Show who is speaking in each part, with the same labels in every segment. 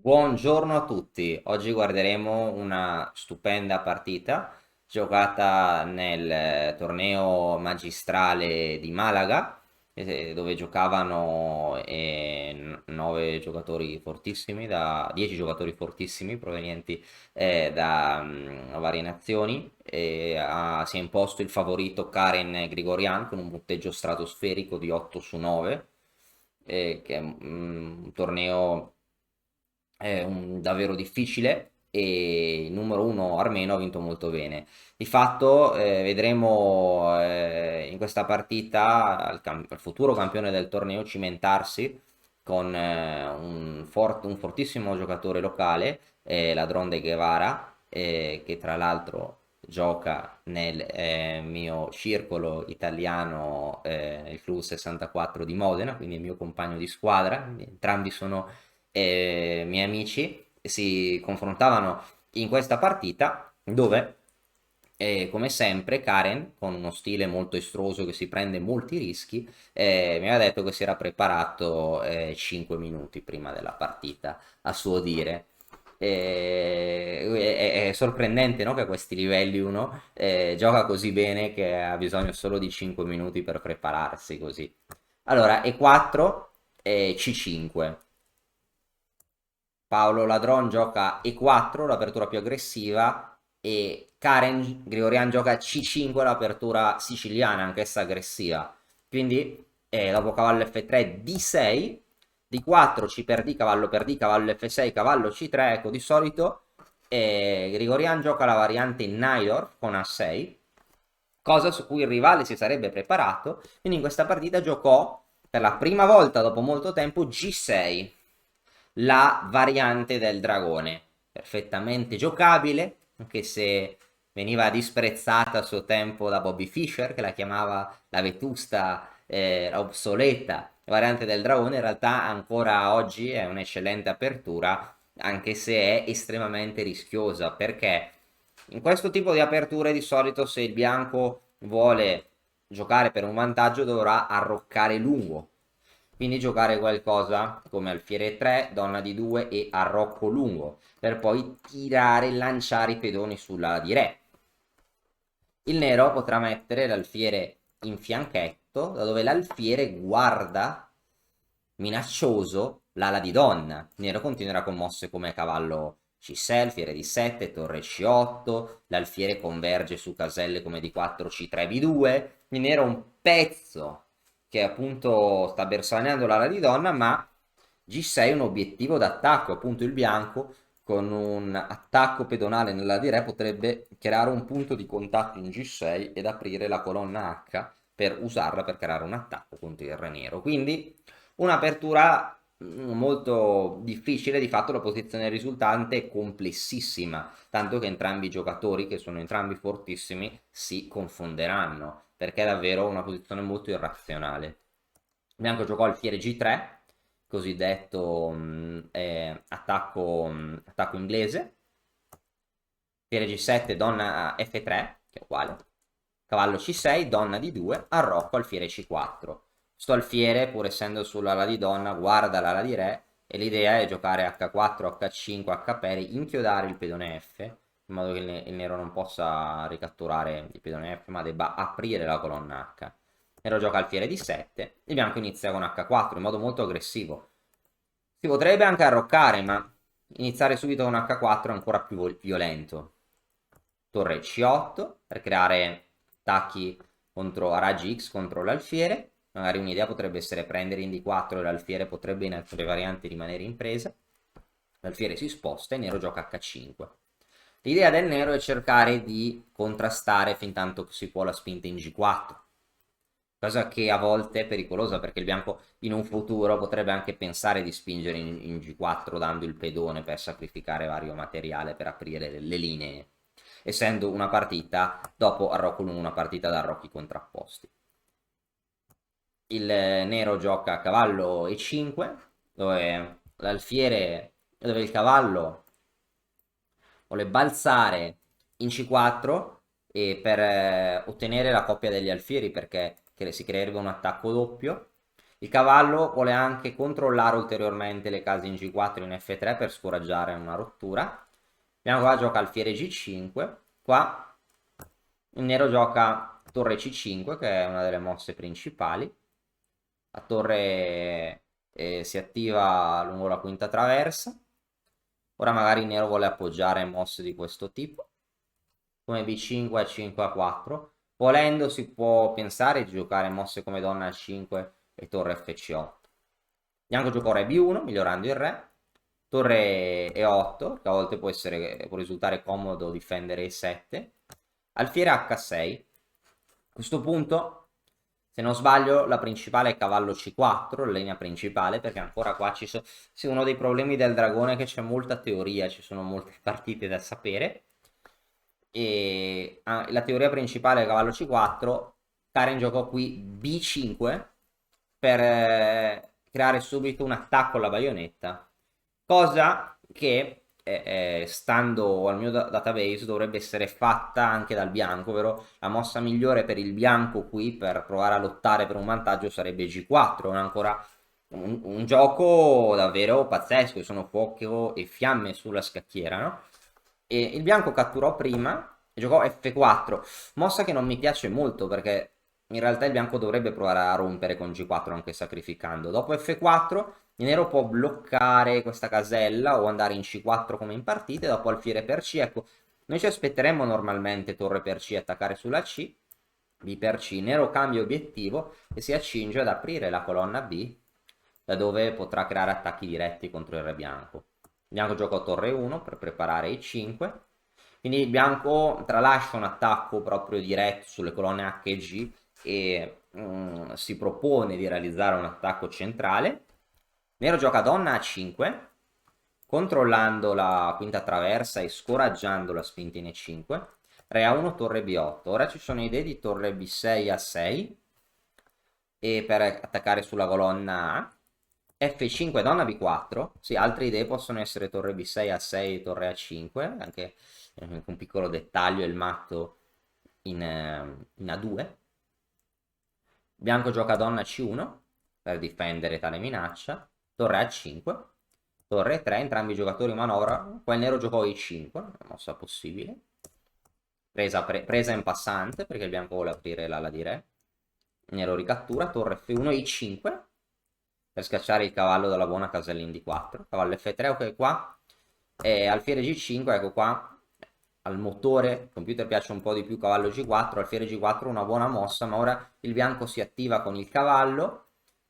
Speaker 1: Buongiorno a tutti, oggi guarderemo una stupenda partita giocata nel torneo magistrale di Malaga, dove giocavano 9 giocatori fortissimi, 10 giocatori fortissimi provenienti da varie nazioni. Si è imposto il favorito Karen Grigorian con un punteggio stratosferico di 8 su 9, che è un torneo davvero difficile, e il numero uno armeno ha vinto molto bene. Di fatto vedremo in questa partita il futuro campione del torneo cimentarsi con un fortissimo giocatore locale, Ladrón de Guevara, che tra l'altro gioca nel mio circolo italiano, nel Club 64 di Modena, quindi è il mio compagno di squadra. Entrambi sono miei amici, si confrontavano in questa partita dove, come sempre, Karen, con uno stile molto estroso che si prende molti rischi, mi aveva detto che si era preparato 5 minuti prima della partita, a suo dire. È sorprendente, no, che a questi livelli uno gioca così bene che ha bisogno solo di 5 minuti per prepararsi così. Allora, E4, C5. Paolo Ladron gioca E4, l'apertura più aggressiva, e Karen Grigorian gioca C5, l'apertura siciliana, anch'essa aggressiva. Quindi, dopo cavallo F3, D6, D4, C per D, cavallo F6, cavallo C3. Ecco, di solito Grigorian gioca la variante Najdorf con A6, cosa su cui il rivale si sarebbe preparato. Quindi in questa partita giocò per la prima volta dopo molto tempo G6, la variante del dragone, perfettamente giocabile, anche se veniva disprezzata a suo tempo da Bobby Fischer, che la chiamava la vetusta, obsoleta variante del dragone. In realtà ancora oggi è un'eccellente apertura, anche se è estremamente rischiosa, perché in questo tipo di aperture di solito, se il bianco vuole giocare per un vantaggio, dovrà arroccare lungo, quindi giocare qualcosa come alfiere 3, donna di 2 e arrocco lungo, per poi tirare e lanciare i pedoni sull'ala di re. Il nero potrà mettere l'alfiere in fianchetto, da dove l'alfiere guarda minaccioso l'ala di donna. Il nero continuerà con mosse come cavallo C6, alfiere di 7, torre C8, l'alfiere converge su caselle come di 4, C3, B2. Il nero ha un pezzo che appunto sta bersagliando l'ala di donna, ma G6 è un obiettivo d'attacco. Appunto il bianco con un attacco pedonale nella di re potrebbe creare un punto di contatto in G6 ed aprire la colonna H per usarla per creare un attacco contro il re nero. Quindi un'apertura molto difficile. Di fatto la posizione risultante è complessissima, tanto che entrambi i giocatori, che sono entrambi fortissimi, si confonderanno, perché è davvero una posizione molto irrazionale. Bianco giocò alfiere G3, cosiddetto attacco inglese, alfiere G7, donna F3, che è uguale, cavallo C6, donna D2, arrocco, alfiere C4. Sto alfiere, pur essendo sull'ala di donna, guarda l'ala di re, e l'idea è giocare H4, H5, H-peri, inchiodare il pedone F, in modo che il nero non possa ricatturare il pedone F, ma debba aprire la colonna H. Il nero gioca alfiere D7, il bianco inizia con H4 in modo molto aggressivo. Si potrebbe anche arroccare, ma iniziare subito con H4 è ancora più violento. Torre C8 per creare attacchi contro a raggi X contro l'alfiere. Magari un'idea potrebbe essere prendere in D4 e l'alfiere potrebbe in altre varianti rimanere in presa. L'alfiere si sposta e il nero gioca H5. L'idea del nero è cercare di contrastare fin tanto che si può la spinta in G4, cosa che a volte è pericolosa, perché il bianco in un futuro potrebbe anche pensare di spingere in G4 dando il pedone per sacrificare vario materiale per aprire le linee, essendo una partita dopo arrocco lungo, una partita da arrocchi contrapposti. Il nero gioca cavallo E5, dove l'alfiere, dove il cavallo vuole balzare in C4 e per ottenere la coppia degli alfieri, perché si creerebbe un attacco doppio. Il cavallo vuole anche controllare ulteriormente le case in G4 e in F3 per scoraggiare una rottura. Bianco qua gioca alfiere G5, qua il nero gioca torre C5, che è una delle mosse principali. La torre si attiva lungo la quinta traversa. Ora magari il nero vuole appoggiare mosse di questo tipo, come B5 a 5 a 4. Volendo si può pensare di giocare mosse come donna A5 e torre FC8. Bianco giocò re B1, migliorando il re. Torre E8, che a volte può risultare comodo difendere E7. Alfiere H6. A questo punto, se non sbaglio, la principale è cavallo C4, la linea principale, perché ancora qua ci sono... Sì, uno dei problemi del dragone è che c'è molta teoria, ci sono molte partite da sapere. E la teoria principale è cavallo C4. Karen giocò qui B5 per creare subito un attacco alla baionetta, cosa che stando al mio database dovrebbe essere fatta anche dal bianco, ovvero la mossa migliore per il bianco qui per provare a lottare per un vantaggio sarebbe G4, è ancora un gioco davvero pazzesco, sono fuoco e fiamme sulla scacchiera, no? E il bianco catturò prima e giocò F4, mossa che non mi piace molto perché in realtà il bianco dovrebbe provare a rompere con G4 anche sacrificando. Dopo F4 il nero può bloccare questa casella o andare in C4 come in partita, e dopo alfiere per C, ecco, noi ci aspetteremmo normalmente torre per C e attaccare sulla C, B per C, nero cambia obiettivo e si accinge ad aprire la colonna B, da dove potrà creare attacchi diretti contro il re bianco. Il bianco giocò torre 1 per preparare i 5, quindi il bianco tralascia un attacco proprio diretto sulle colonne H e G e si propone di realizzare un attacco centrale. Nero gioca donna A5, controllando la quinta traversa e scoraggiando la spinta in E5. Re A1, torre B8. Ora ci sono idee di torre B6 A6 e per attaccare sulla colonna A. F5, donna B4. Sì, altre idee possono essere torre B6 A6 e torre A5, anche un piccolo dettaglio, il matto in A2. Bianco gioca donna C1 per difendere tale minaccia. Torre A5, torre 3, entrambi i giocatori manovra. Qua il nero giocò E5, una mossa possibile. Presa in passante perché il bianco vuole aprire l'ala di re. Il nero ricattura, torre F1, E5 per scacciare il cavallo dalla buona casella in D4. Cavallo F3, ok qua. E alfiere G5, ecco qua. Al motore, il computer piace un po' di più cavallo G4, alfiere G4 una buona mossa, ma ora il bianco si attiva con il cavallo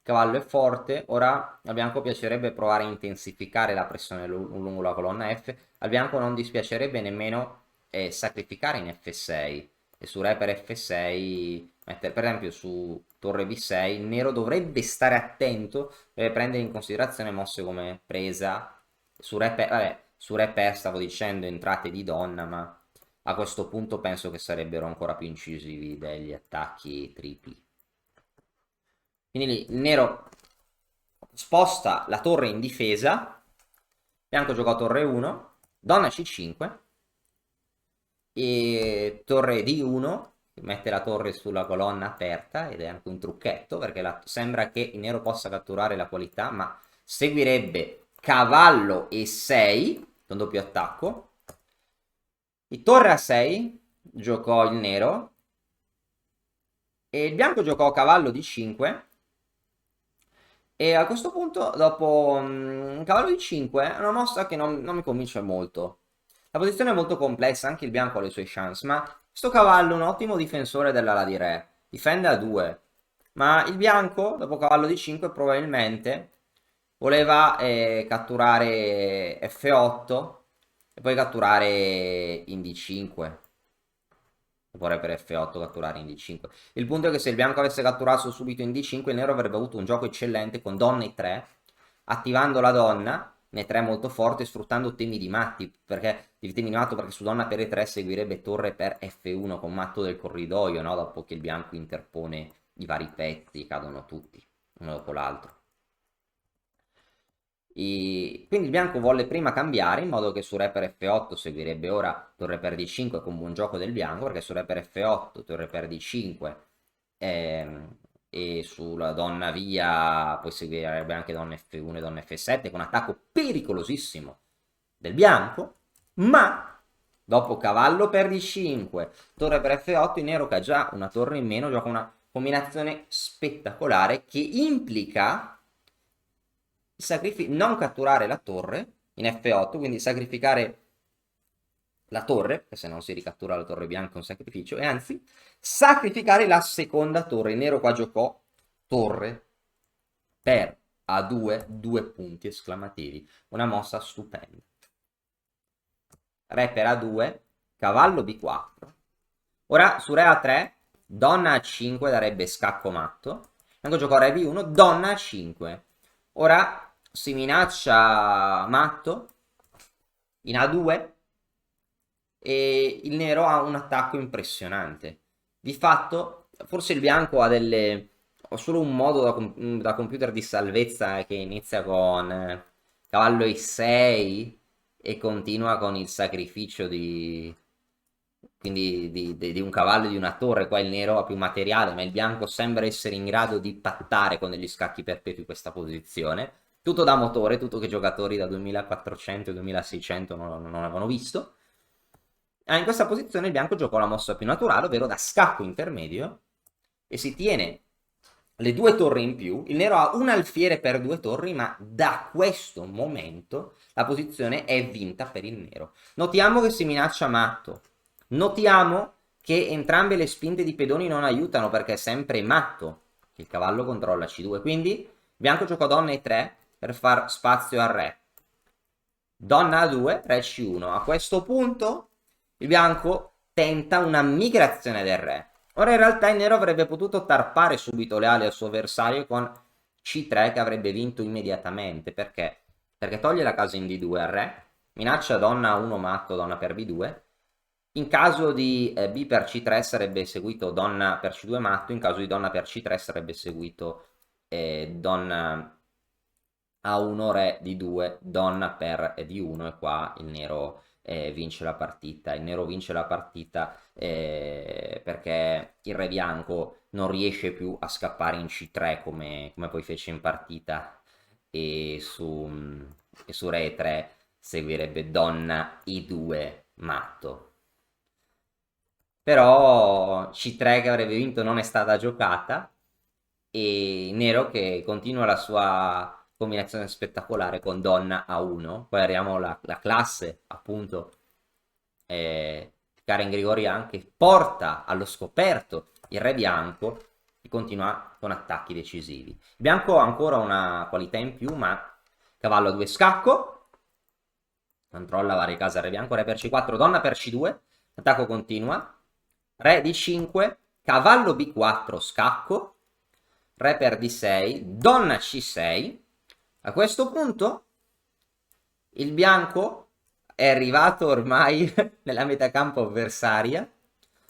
Speaker 1: è forte, ora al bianco piacerebbe provare a intensificare la pressione lungo la colonna F, al bianco non dispiacerebbe nemmeno sacrificare in F6, e su re per F6, mettere per esempio su torre B6, il nero dovrebbe stare attento, deve prendere in considerazione mosse come presa, su re per, vabbè, su re per stavo dicendo entrate di donna, ma a questo punto penso che sarebbero ancora più incisivi degli attacchi tripli. Quindi lì il nero sposta la torre in difesa, bianco gioca torre 1, donna C5 e torre D1, mette la torre sulla colonna aperta ed è anche un trucchetto perché sembra che il nero possa catturare la qualità, ma seguirebbe cavallo E6 con doppio attacco. Il torre A6 giocò il nero e il bianco giocò cavallo D5. E a questo punto, dopo cavallo di 5, è una mossa che non mi convince molto. La posizione è molto complessa, anche il bianco ha le sue chance, ma questo cavallo è un ottimo difensore dell'ala di re, difende a 2. Ma il bianco, dopo cavallo di 5, probabilmente voleva catturare F8 e poi catturare in D5. Vorrei per F8 catturare in D5. Il punto è che se il bianco avesse catturato subito in D5, il nero avrebbe avuto un gioco eccellente con donna E3, attivando la donna, in E3 molto forte, sfruttando temi di matti, temi di matto perché su donna per E3 seguirebbe torre per F1 con matto del corridoio, no? Dopo che il bianco interpone i vari pezzi, cadono tutti, uno dopo l'altro. Quindi il bianco volle prima cambiare in modo che su re per F8 seguirebbe ora torre per D5 con buon gioco del bianco, perché su re per F8, torre per D5 e sulla donna via poi seguirebbe anche donna F1 e donna F7 con attacco pericolosissimo del bianco, ma dopo cavallo per D5, torre per F8, il nero che ha già una torre in meno gioca una combinazione spettacolare che implica non catturare la torre in F8, quindi sacrificare la torre, perché se non si ricattura la torre bianca è un sacrificio, e anzi sacrificare la seconda torre. Il nero qua giocò torre per A2, 2 punti esclamativi, una mossa stupenda. Re per A2, cavallo B4. Ora su Re A3, donna A5 darebbe scacco matto. Anche giocò Re B1, donna A5. Ora si minaccia matto in A2 e il nero ha un attacco impressionante. Di fatto, forse il bianco ha solo un modo da computer di salvezza che inizia con cavallo I6 e continua con il sacrificio quindi di un cavallo e di una torre. Qua il nero ha più materiale, ma il bianco sembra essere in grado di pattare con degli scacchi perpetui questa posizione. Tutto da motore, tutto che giocatori da 2400-2600 non avevano visto. In questa posizione il bianco giocò la mossa più naturale, ovvero da scacco intermedio, e si tiene le 2 torri in più. Il nero ha un alfiere per 2 torri, ma da questo momento la posizione è vinta per il nero. Notiamo che si minaccia matto. Notiamo che entrambe le spinte di pedoni non aiutano perché è sempre matto. Il cavallo controlla C2, quindi il bianco giocò donna E3 per far spazio al re. Donna A2, re C1. A questo punto il bianco tenta una migrazione del re. Ora in realtà il nero avrebbe potuto tarpare subito le ali al suo avversario con C3 che avrebbe vinto immediatamente. Perché? Perché toglie la casa in D2 al re, minaccia donna A1 matto, donna per B2. In caso di B per C3 sarebbe seguito donna per C2 matto, in caso di donna per C3 sarebbe seguito donna A1 re D2, donna per D1 e qua il nero vince la partita. Il nero vince la partita perché il re bianco non riesce più a scappare in C3 come poi fece in partita e su re E3 seguirebbe donna I2 matto. Però C3 che avrebbe vinto non è stata giocata e nero che continua la sua combinazione spettacolare con donna A1. Poi arriviamo alla classe appunto Karen Grigorian che porta allo scoperto il re bianco e continua con attacchi decisivi. Il bianco ha ancora una qualità in più, ma cavallo a 2 scacco, controlla varie case al re bianco, re per C4, donna per C2, attacco continua, re D5, cavallo B4 scacco, re per D6, donna C6. A questo punto il bianco è arrivato ormai nella metacampo avversaria.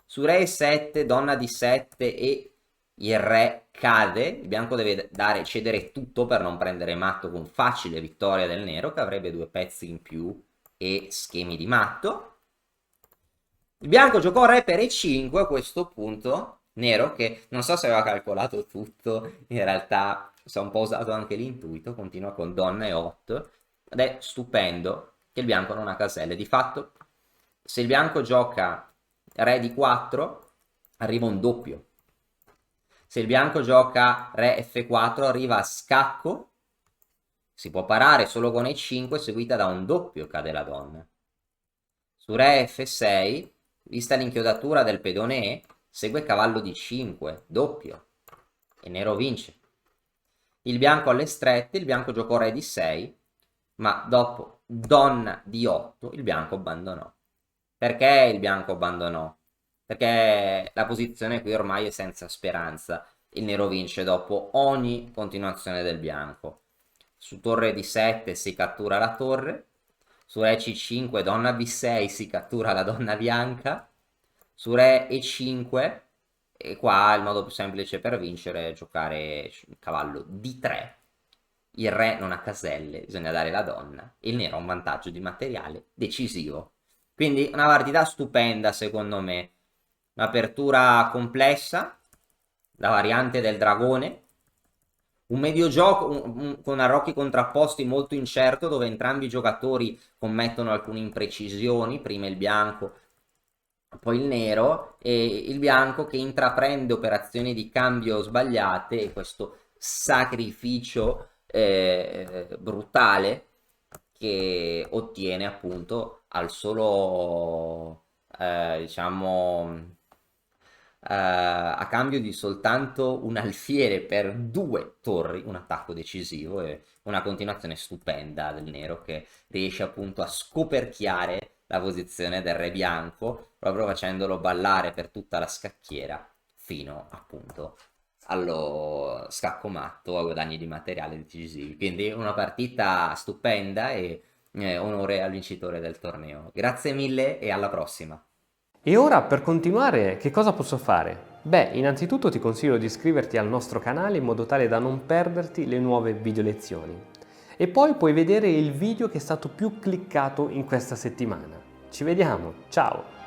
Speaker 1: Su re E7, donna D7 e il re cade. Il bianco deve cedere tutto per non prendere matto con facile vittoria del nero che avrebbe 2 pezzi in più e schemi di matto. Il bianco giocò re per E5 a questo punto. Nero che non so se aveva calcolato tutto, in realtà si è un po' usato anche l'intuito, continua con donna E8 ed è stupendo che il bianco non ha caselle. Di fatto se il bianco gioca re di 4 arriva un doppio. Se il bianco gioca re F4 arriva a scacco, si può parare solo con E5 seguita da un doppio cade la donna. Su re F6, vista l'inchiodatura del pedone E, segue cavallo D5, doppio, e nero vince. Il bianco alle strette, il bianco giocò re D6, ma dopo donna D8 il bianco abbandonò. Perché il bianco abbandonò? Perché la posizione qui ormai è senza speranza. Il nero vince dopo ogni continuazione del bianco. Su torre D7 si cattura la torre, su re C5 donna B6 si cattura la donna bianca, su re E5 e qua il modo più semplice per vincere è giocare cavallo D3. Il re non ha caselle, bisogna dare la donna. Il nero ha un vantaggio di materiale decisivo. Quindi una partita stupenda secondo me. Un'apertura complessa, la variante del dragone, un mediogioco con arrocchi contrapposti molto incerto dove entrambi i giocatori commettono alcune imprecisioni, prima il bianco, poi il nero, e il bianco che intraprende operazioni di cambio sbagliate e questo sacrificio brutale che ottiene appunto al solo, diciamo, a cambio di soltanto un alfiere per 2 torri, un attacco decisivo e una continuazione stupenda del nero che riesce appunto a scoperchiare la posizione del re bianco, proprio facendolo ballare per tutta la scacchiera fino appunto allo scacco matto a guadagni di materiale decisivi. Quindi una partita stupenda e onore al vincitore del torneo. Grazie mille e alla prossima.
Speaker 2: E ora per continuare che cosa posso fare? Beh, innanzitutto ti consiglio di iscriverti al nostro canale in modo tale da non perderti le nuove video lezioni. E poi puoi vedere il video che è stato più cliccato in questa settimana. Ci vediamo, ciao!